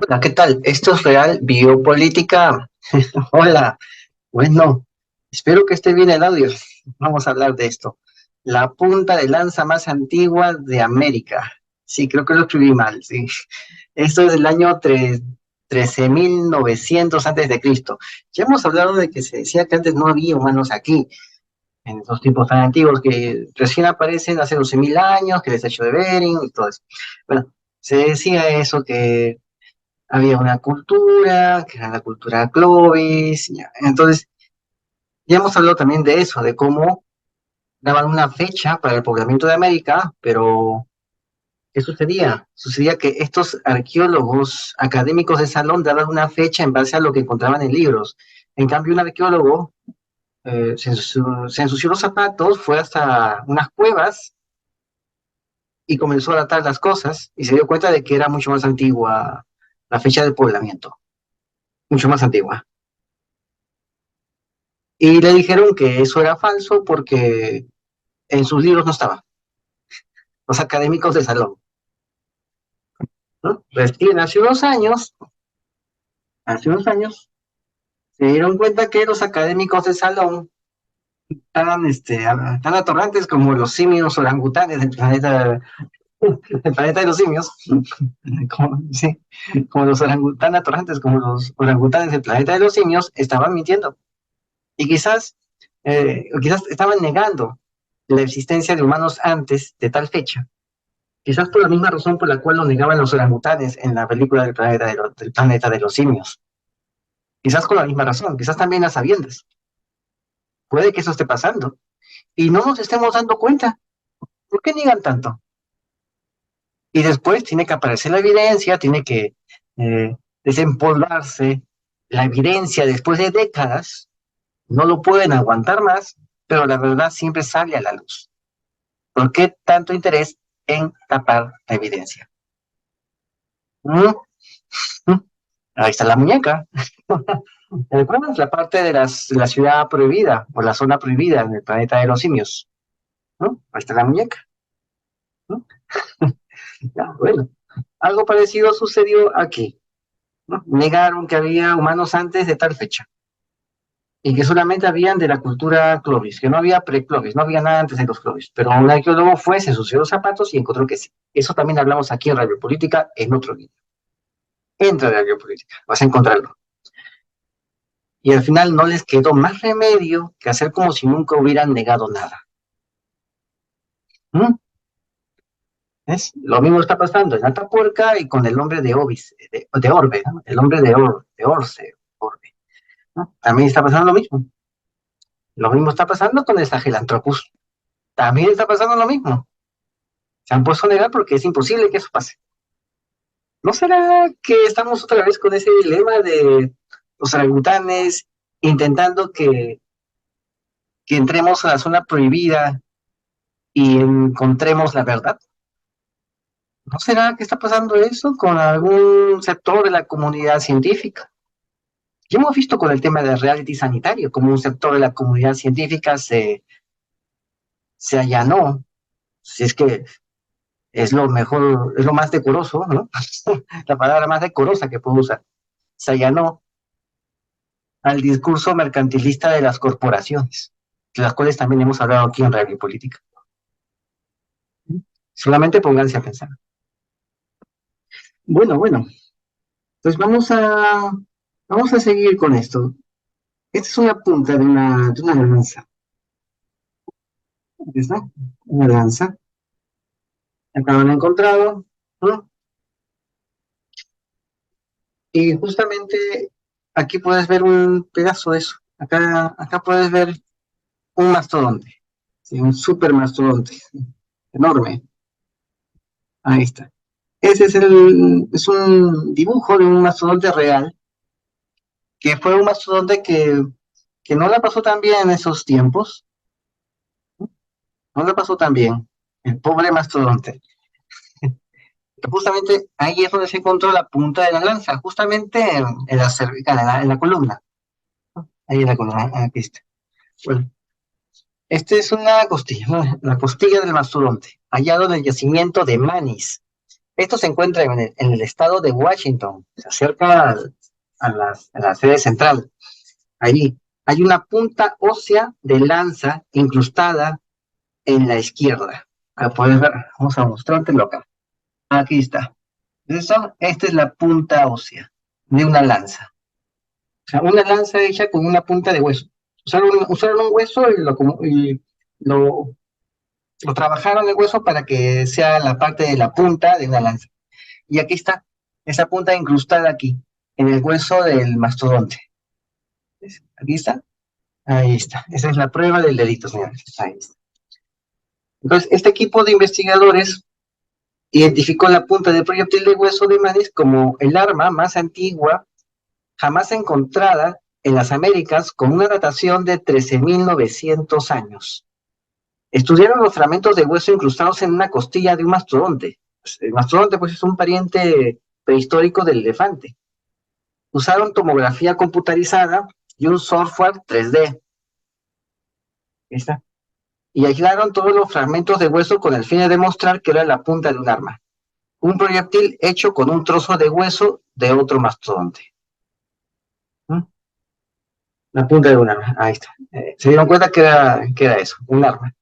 Hola, ¿qué tal? Esto es Real Biopolítica. Hola, bueno, espero que esté bien el audio. Vamos a hablar de esto. La punta de lanza más antigua de América. Sí, creo que lo escribí mal, sí. Esto es del año 13.900 antes de Cristo. Ya hemos hablado de que se decía que antes no había humanos aquí, en esos tiempos tan antiguos que recién aparecen hace 12.000 años, que el estrecho de Bering y todo eso. Bueno, se decía eso que había una cultura, que era la cultura Clovis. Ya. Entonces, ya hemos hablado también de eso, de cómo daban una fecha para el poblamiento de América, pero ¿qué sucedía? Sucedía que estos arqueólogos académicos de salón daban una fecha en base a lo que encontraban en libros. En cambio, un arqueólogo se ensució los zapatos, fue hasta unas cuevas y comenzó a datar las cosas y se dio cuenta de que era mucho más antigua la fecha del poblamiento, mucho más antigua. Y le dijeron que eso era falso porque en sus libros no estaba, los académicos de salón, ¿no? Recién hace unos años, se dieron cuenta que los académicos de salón tan atorrantes como los simios orangutanes del planeta de los simios, como, sí, como los tan atorrantes como los orangutanes del planeta de los simios, estaban mintiendo. Y quizás estaban negando la existencia de humanos antes de tal fecha. Quizás por la misma razón por la cual lo negaban los orangutanes en la película del planeta de los simios. Quizás con la misma razón, quizás también a sabiendas. Puede que eso esté pasando. Y no nos estemos dando cuenta. ¿Por qué niegan tanto? Y después tiene que aparecer la evidencia, tiene que desempolvarse la evidencia después de décadas. No lo pueden aguantar más, pero la verdad siempre sale a la luz. ¿Por qué tanto interés en tapar la evidencia? ¿Mm? ¿Mm? Ahí está la muñeca. ¿Recuerdas la parte de la ciudad prohibida o la zona prohibida en el planeta de los simios? ¿No? Ahí está la muñeca. ¿No? Ya, bueno, algo parecido sucedió aquí. ¿No? Negaron que había humanos antes de tal fecha y que solamente habían de la cultura Clovis, que no había pre-Clovis, no había nada antes de los Clovis. Pero un arqueólogo fue, se ensució los zapatos y encontró que sí. Eso también hablamos aquí en Radio Política en otro video. Entra en Radio Política, vas a encontrarlo. Y al final no les quedó más remedio que hacer como si nunca hubieran negado nada. ¿Mm? ¿Ves? Lo mismo está pasando en Atapuerca y con el hombre de Ovis, de Orbe, ¿no? El hombre de Orce, Orbe, ¿no? También está pasando lo mismo. Lo mismo está pasando con el Sahelanthropus. También está pasando lo mismo. Se han puesto a negar porque es imposible que eso pase. ¿No será que estamos otra vez con ese dilema de los orangutanes intentando que entremos a la zona prohibida y encontremos la verdad? ¿No será que está pasando eso con algún sector de la comunidad científica? Ya hemos visto con el tema del reality sanitario, como un sector de la comunidad científica se allanó, si es que es lo mejor, es lo más decoroso, ¿no? La palabra más decorosa que puedo usar. Se allanó al discurso mercantilista de las corporaciones, de las cuales también hemos hablado aquí en Radio Política. Solamente pónganse a pensar. Bueno, pues vamos a seguir con esto. Esta es una punta de una lanza. ¿Aquí está? Una lanza. Acá lo han encontrado, ¿no? Y justamente aquí puedes ver un pedazo de eso. Acá puedes ver un mastodonte, ¿sí? Un super mastodonte, enorme. Ahí está. Es un dibujo de un mastodonte real, que fue un mastodonte que no la pasó tan bien en esos tiempos, no la pasó tan bien, el pobre mastodonte. Justamente ahí es donde se encontró la punta de la lanza, justamente en la cervical, en la columna. Ahí en la columna, aquí está. Bueno, esta es una costilla, ¿no? La costilla del mastodonte, hallado en el yacimiento de Manis, Esto se encuentra en el estado de Washington, se acerca a la sede central. Allí hay una punta ósea de lanza incrustada en la izquierda. Acá puedes ver, vamos a mostrártelo acá. Aquí está. Esta es la punta ósea de una lanza. O sea, una lanza hecha con una punta de hueso. Usaron un hueso y lo, lo trabajaron el hueso para que sea la parte de la punta de una lanza. Y aquí está, esa punta incrustada aquí, en el hueso del mastodonte. ¿Ves? Aquí está, ahí está. Esa es la prueba del dedito, señores. Ahí está. Entonces, este equipo de investigadores identificó la punta del proyectil de hueso de Manis como el arma más antigua jamás encontrada en las Américas, con una datación de 13.900 años. Estudiaron los fragmentos de hueso incrustados en una costilla de un mastodonte. El mastodonte, pues, es un pariente prehistórico del elefante. Usaron tomografía computarizada y un software 3D. ¿Está? Y aislaron todos los fragmentos de hueso con el fin de demostrar que era la punta de un arma. Un proyectil hecho con un trozo de hueso de otro mastodonte. ¿Mm? La punta de un arma, ahí está. Se dieron cuenta que era eso, un arma.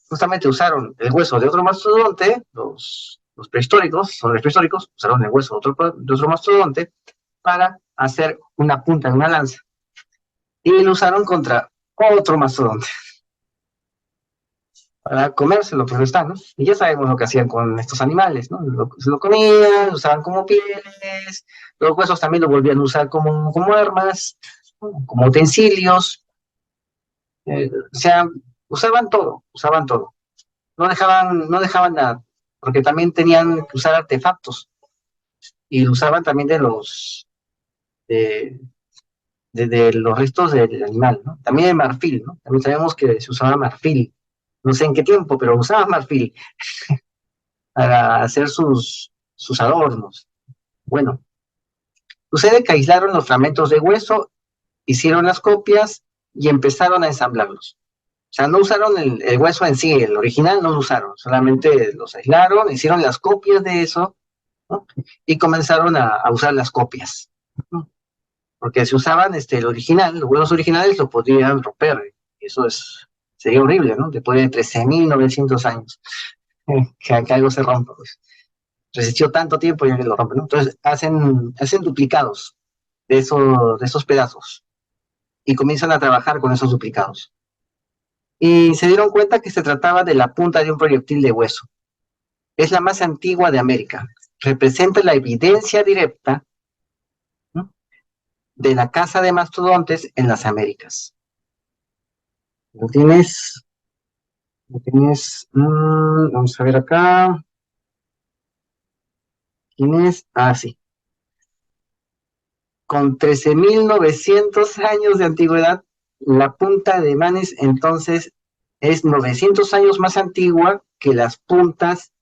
Justamente usaron el hueso de otro mastodonte, los prehistóricos, son los prehistóricos, usaron el hueso de otro mastodonte para hacer una punta de una lanza. Y lo usaron contra otro mastodonte para comérselo, pues están, ¿no? Y ya sabemos lo que hacían con estos animales, ¿no? Se lo comían, lo usaban como pieles, los huesos también lo volvían a usar como armas, ¿no? Como utensilios, o sea, usaban todo, usaban todo. No dejaban nada, porque también tenían que usar artefactos, y lo usaban también de, de los restos del animal, ¿no? También de marfil, ¿no? También sabemos que se usaba marfil, no sé en qué tiempo, pero usaban marfil para hacer sus adornos. Bueno, sucede que aislaron los fragmentos de hueso, hicieron las copias y empezaron a ensamblarlos. O sea, no usaron el hueso en sí, el original no lo usaron, solamente los aislaron, hicieron las copias de eso, ¿no? Y comenzaron a usar las copias, ¿no? Porque si usaban el original, los huesos originales lo podrían romper, y eso sería horrible, ¿no? Después de 13.900 años, que algo se rompa, pues. Resistió tanto tiempo y ya que lo rompen, ¿no? Entonces hacen duplicados de esos pedazos y comienzan a trabajar con esos duplicados. Y se dieron cuenta que se trataba de la punta de un proyectil de hueso. Es la más antigua de América. Representa la evidencia directa, ¿no?, de la caza de mastodontes en las Américas. ¿Lo tienes? ¿Lo tienes? Vamos a ver acá. ¿Quién es? Ah, sí. Con 13.900 años de antigüedad, la punta de Manes entonces es 900 años más antigua que las puntas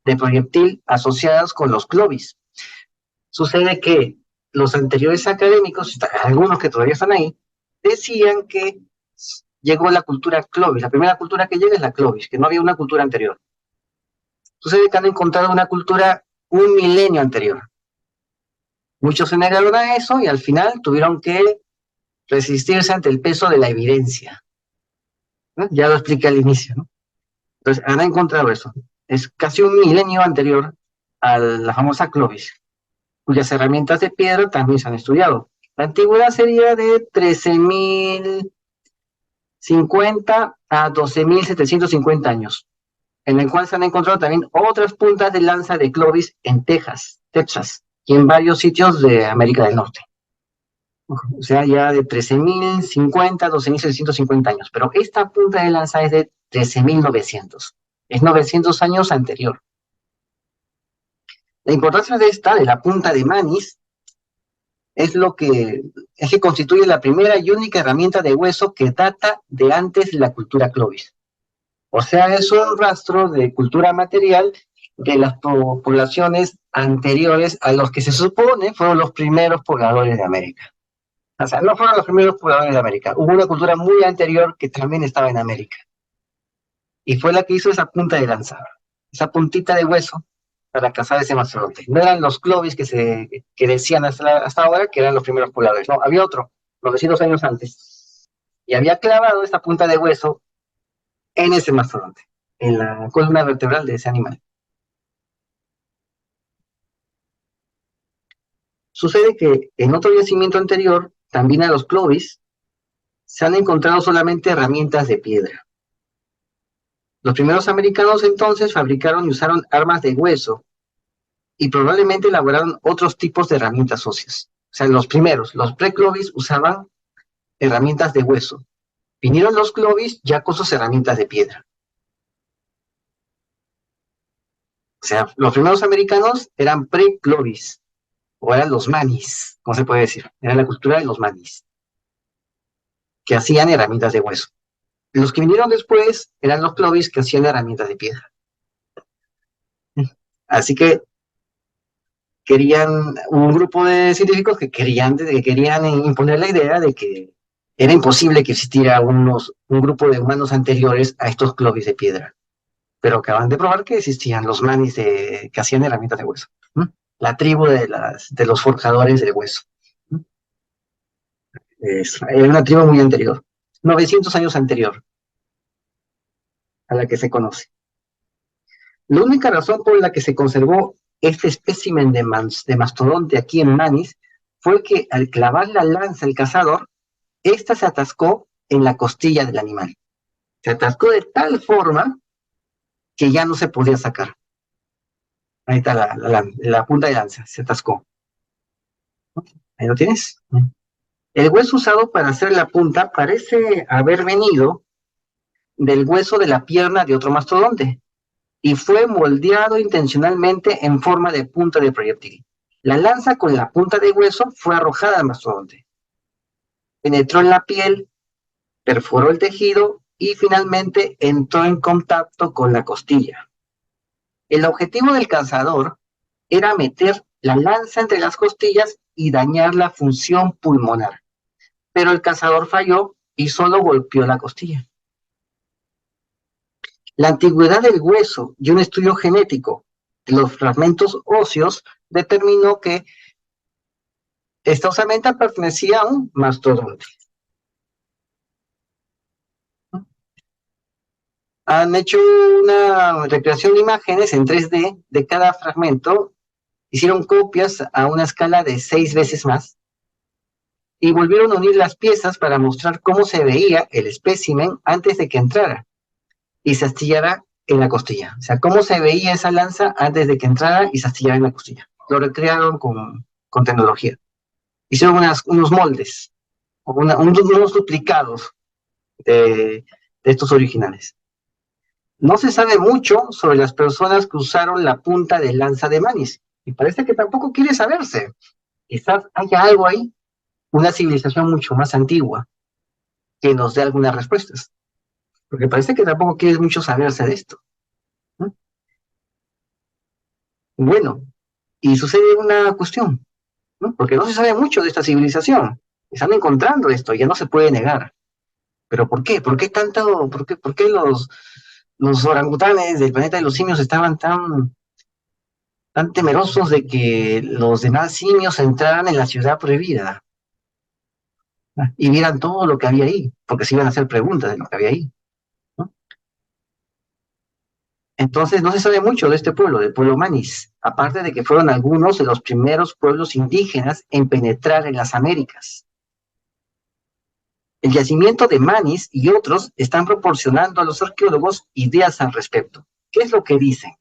de proyectil asociadas con los clovis. Sucede que los anteriores académicos, algunos que todavía están ahí, decían que llegó la cultura clovis. La primera cultura que llega es la clovis, que no había una cultura anterior. Sucede que han encontrado una cultura un milenio anterior. Muchos se negaron a eso y al final tuvieron que resistirse ante el peso de la evidencia, ¿no? Ya lo expliqué al inicio, ¿no? Entonces, han encontrado eso. Es casi un milenio anterior a la famosa Clovis, cuyas herramientas de piedra también se han estudiado. La antigüedad sería de 13.050 a 12.750 años, en el cual se han encontrado también otras puntas de lanza de Clovis en Texas, y en varios sitios de América del Norte. O sea, ya de 13.050 a 12.750 años. Pero esta punta de lanza es de 13.900. Es 900 años anterior. La importancia de la punta de Manis, es que constituye la primera y única herramienta de hueso que data de antes de la cultura Clovis. O sea, es un rastro de cultura material de las poblaciones anteriores a los que se supone fueron los primeros pobladores de América. O sea, no fueron los primeros pobladores de América. Hubo una cultura muy anterior que también estaba en América. Y fue la que hizo esa punta de lanza, esa puntita de hueso, para cazar ese mastodonte. No eran los Clovis que decían hasta ahora que eran los primeros pobladores, no, había otro, 900 años antes, y había clavado esta punta de hueso en ese mastodonte, en la columna vertebral de ese animal. Sucede que en otro yacimiento anterior, también a los Clovis, se han encontrado solamente herramientas de piedra. Los primeros americanos entonces fabricaron y usaron armas de hueso y probablemente elaboraron otros tipos de herramientas óseas. O sea, los primeros, los pre-Clovis usaban herramientas de hueso. Vinieron los Clovis ya con sus herramientas de piedra. O sea, los primeros americanos eran pre-Clovis, o eran los manis, ¿cómo se puede decir? Era la cultura de los manis, que hacían herramientas de hueso. Los que vinieron después eran los Clovis que hacían herramientas de piedra. Así que querían un grupo de científicos que querían imponer la idea de que era imposible que existiera un grupo de humanos anteriores a estos Clovis de piedra. Pero acaban de probar que existían los manis que hacían herramientas de hueso. La tribu de los forjadores del hueso. Era una tribu muy anterior, 900 años anterior a la que se conoce. La única razón por la que se conservó este espécimen de mastodonte aquí en Manis fue que al clavar la lanza el cazador, esta se atascó en la costilla del animal. Se atascó de tal forma que ya no se podía sacar. Ahí está la punta de lanza, se atascó. Ahí lo tienes. El hueso usado para hacer la punta parece haber venido del hueso de la pierna de otro mastodonte y fue moldeado intencionalmente en forma de punta de proyectil. La lanza con la punta de hueso fue arrojada al mastodonte. Penetró en la piel, perforó el tejido y finalmente entró en contacto con la costilla. El objetivo del cazador era meter la lanza entre las costillas y dañar la función pulmonar. Pero el cazador falló y solo golpeó la costilla. La antigüedad del hueso y un estudio genético de los fragmentos óseos determinó que esta osamenta pertenecía a un mastodonte. Han hecho una recreación de imágenes en 3D de cada fragmento, hicieron copias a una escala de 6 veces más y volvieron a unir las piezas para mostrar cómo se veía el espécimen antes de que entrara y se astillara en la costilla. O sea, cómo se veía esa lanza antes de que entrara y se astillara en la costilla. Lo recrearon con tecnología. Hicieron unos moldes, unos duplicados de estos originales. No se sabe mucho sobre las personas que usaron la punta de lanza de Manis, y parece que tampoco quiere saberse. Quizás haya algo ahí, una civilización mucho más antigua, que nos dé algunas respuestas, porque parece que tampoco quiere mucho saberse de esto. ¿No? Bueno, y sucede una cuestión, ¿no? Porque no se sabe mucho de esta civilización. Están encontrando esto, ya no se puede negar. ¿Pero por qué? ¿Por qué tanto, por qué los orangutanes del planeta de los simios estaban tan temerosos de que los demás simios entraran en la ciudad prohibida y vieran todo lo que había ahí? Porque se iban a hacer preguntas de lo que había ahí, ¿no? Entonces no se sabe mucho de este pueblo, del pueblo Manis, aparte de que fueron algunos de los primeros pueblos indígenas en penetrar en las Américas. El yacimiento de Manis y otros están proporcionando a los arqueólogos ideas al respecto. ¿Qué es lo que dicen?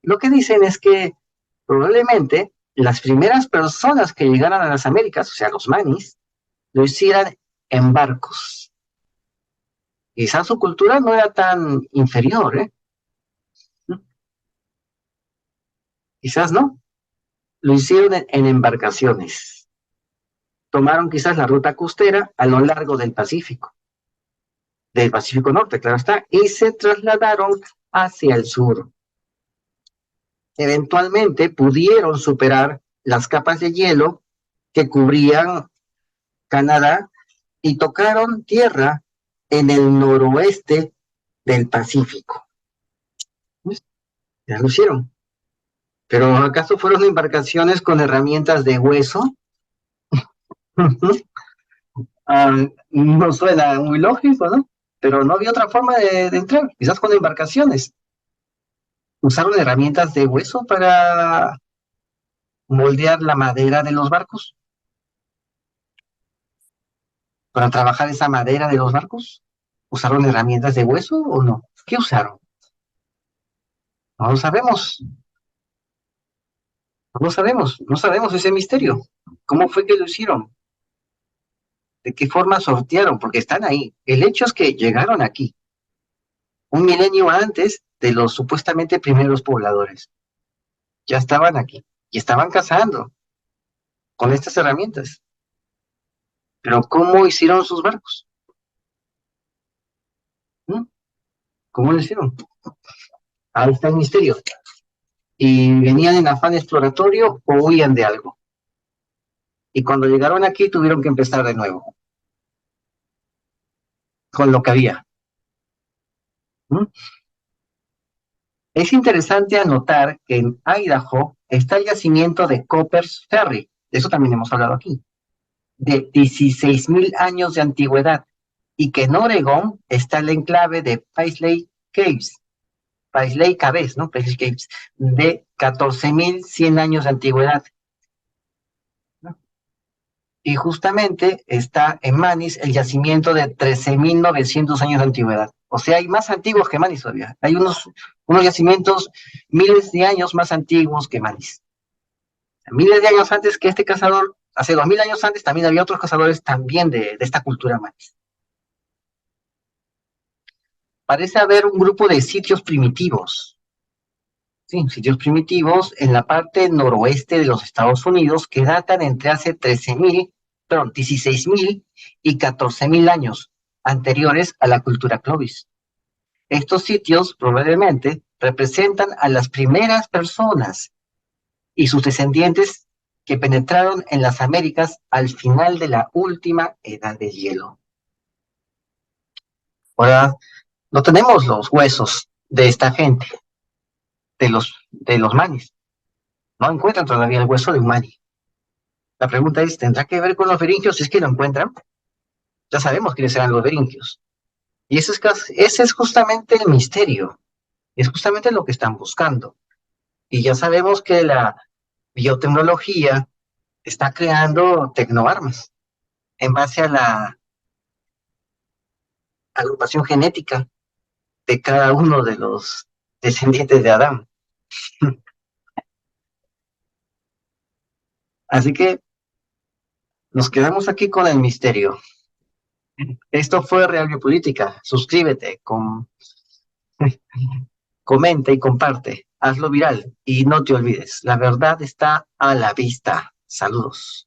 Lo que dicen es que probablemente las primeras personas que llegaran a las Américas, o sea, los Manis, lo hicieran en barcos. Quizás su cultura no era tan inferior, ¿eh? Quizás no. Lo hicieron en embarcaciones. Tomaron quizás la ruta costera a lo largo del Pacífico Norte, claro está, y se trasladaron hacia el sur. Eventualmente pudieron superar las capas de hielo que cubrían Canadá y tocaron tierra en el noroeste del Pacífico. Ya lo hicieron. ¿Pero acaso fueron embarcaciones con herramientas de hueso? Ah, no suena muy lógico, ¿no? Pero no había otra forma de entrar, quizás con embarcaciones. Usaron herramientas de hueso para moldear la madera de los barcos, para trabajar esa madera de los barcos. ¿Usaron herramientas de hueso o no? ¿Qué usaron? No lo sabemos, no sabemos ese misterio. ¿Cómo fue que lo hicieron? ¿De qué forma sortearon? Porque están ahí. El hecho es que llegaron aquí, un milenio antes de los supuestamente primeros pobladores. Ya estaban aquí y estaban cazando con estas herramientas. Pero ¿cómo hicieron sus barcos? ¿Mm? ¿Cómo lo hicieron? Ahí está el misterio. ¿Y venían en afán exploratorio o huían de algo? Y cuando llegaron aquí tuvieron que empezar de nuevo, con lo que había. ¿Mm? Es interesante anotar que en Idaho está el yacimiento de Copper's Ferry, de eso también hemos hablado aquí, de 16.000 años de antigüedad, y que en Oregón está el enclave de Paisley Caves, ¿no? Paisley Caves, de 14.100 años de antigüedad, ¿no? Y justamente está en Manis el yacimiento de 13.900 años de antigüedad. O sea, hay más antiguos que Manis todavía. Hay unos yacimientos miles de años más antiguos que Manis. Miles de años antes que este cazador, hace 2.000 años antes también había otros cazadores también de esta cultura Manis. Parece haber un grupo de sitios primitivos, sí, sitios primitivos en la parte noroeste de los Estados Unidos que datan entre hace 16.000 y 14.000 años anteriores a la cultura Clovis. Estos sitios probablemente representan a las primeras personas y sus descendientes que penetraron en las Américas al final de la última edad de hielo. Ahora, no tenemos los huesos de esta gente, de los manis. No encuentran todavía el hueso de un mani. La pregunta es, ¿tendrá que ver con los beringios? Si es que lo encuentran, ya sabemos quiénes serán los beringios. Y ese es justamente el misterio. Es justamente lo que están buscando. Y ya sabemos que la biotecnología está creando tecnoarmas en base a la agrupación genética de cada uno de los descendientes de Adán. Así que nos quedamos aquí con el misterio. Esto fue Real Biopolítica. Suscríbete, comenta y comparte. Hazlo viral y no te olvides, la verdad está a la vista. Saludos.